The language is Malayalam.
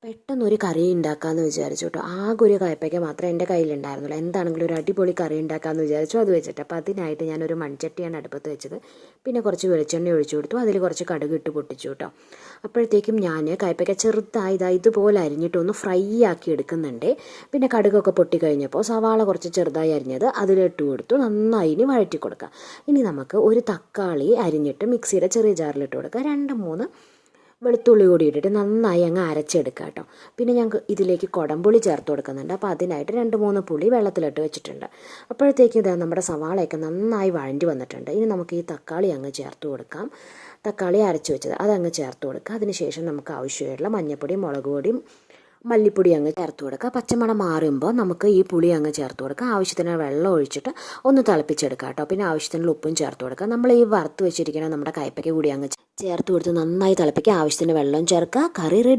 പെട്ടെന്നൊരു കറി ഉണ്ടാക്കാമെന്ന് വിചാരിച്ചു കേട്ടോ. ആകെ ഒരു കയ്പ്പയ്ക്ക മാത്രമേ എൻ്റെ കയ്യിലുണ്ടായിരുന്നുള്ളൂ. എന്താണെങ്കിലും ഒരു അടിപൊളി കറി ഉണ്ടാക്കാമെന്ന് വിചാരിച്ചു. അത് വെച്ചിട്ട് അപ്പോൾ അതിനായിട്ട് ഞാനൊരു മൺചട്ടിയാണ് അടുപ്പത്ത് വെച്ചത്. പിന്നെ കുറച്ച് വെളിച്ചെണ്ണ ഒഴിച്ചു കൊടുത്തു. അതിൽ കുറച്ച് കടുക് ഇട്ട് പൊട്ടിച്ചു കേട്ടോ. അപ്പോഴത്തേക്കും ഞാൻ കയ്പ്പയ്ക്ക ചെറുതായി ഇതുപോലെ അരിഞ്ഞിട്ടൊന്ന് ഫ്രൈ ആക്കി എടുക്കുന്നുണ്ട്. പിന്നെ കടുകൊക്കെ പൊട്ടി കഴിഞ്ഞപ്പോൾ സവാള കുറച്ച് ചെറുതായി അരിഞ്ഞത് അതിലിട്ട് കൊടുത്തു. നന്നായി ഇനി വഴറ്റി കൊടുക്കുക. ഇനി നമുക്ക് ഒരു തക്കാളി അരിഞ്ഞിട്ട് മിക്സിയുടെ ചെറിയ ജാറിലിട്ട് കൊടുക്കുക. 2-3 വെളുത്തുള്ളി കൂടി ഇട്ടിട്ട് നന്നായി അങ്ങ് അരച്ചെടുക്കുക കേട്ടോ. പിന്നെ ഞങ്ങൾക്ക് ഇതിലേക്ക് കുടംപുളി ചേർത്ത് കൊടുക്കുന്നുണ്ട്. അപ്പോൾ അതിനായിട്ട് 2-3 പുളി വെള്ളത്തിലിട്ട് വെച്ചിട്ടുണ്ട്. അപ്പോഴത്തേക്കും ഇതാ നമ്മുടെ സവാളയൊക്കെ നന്നായി വഴണ്ടി വന്നിട്ടുണ്ട്. ഇനി നമുക്ക് ഈ തക്കാളി അങ്ങ് ചേർത്ത് കൊടുക്കാം. തക്കാളി അരച്ച് വെച്ചത് അതങ്ങ് ചേർത്ത് കൊടുക്കുക. അതിനുശേഷം നമുക്ക് ആവശ്യമായിട്ടുള്ള മഞ്ഞൾപ്പൊടി, മുളക് പൊടിയും മല്ലിപ്പൊടി അങ്ങ് ചേർത്ത് കൊടുക്കുക. പച്ചമണം മാറുമ്പോൾ നമുക്ക് ഈ പുളി അങ്ങ് ചേർത്ത് കൊടുക്കുക. ആവശ്യത്തിന് വെള്ളം ഒഴിച്ചിട്ട് ഒന്ന് തിളപ്പിച്ചെടുക്കുക കേട്ടോ. പിന്നെ ആവശ്യത്തിനുള്ള ഉപ്പും ചേർത്ത് കൊടുക്കുക. നമ്മൾ ഈ വറുത്ത് വെച്ചിരിക്കുന്ന നമ്മുടെ കയ്പ്പയ്ക്ക കൂടി അങ്ങ് ചേർത്ത് കൊടുത്ത് നന്നായി തിളപ്പിക്കുക. ആവശ്യത്തിന് വെള്ളം ചേർക്കുക. കറി റെഡി.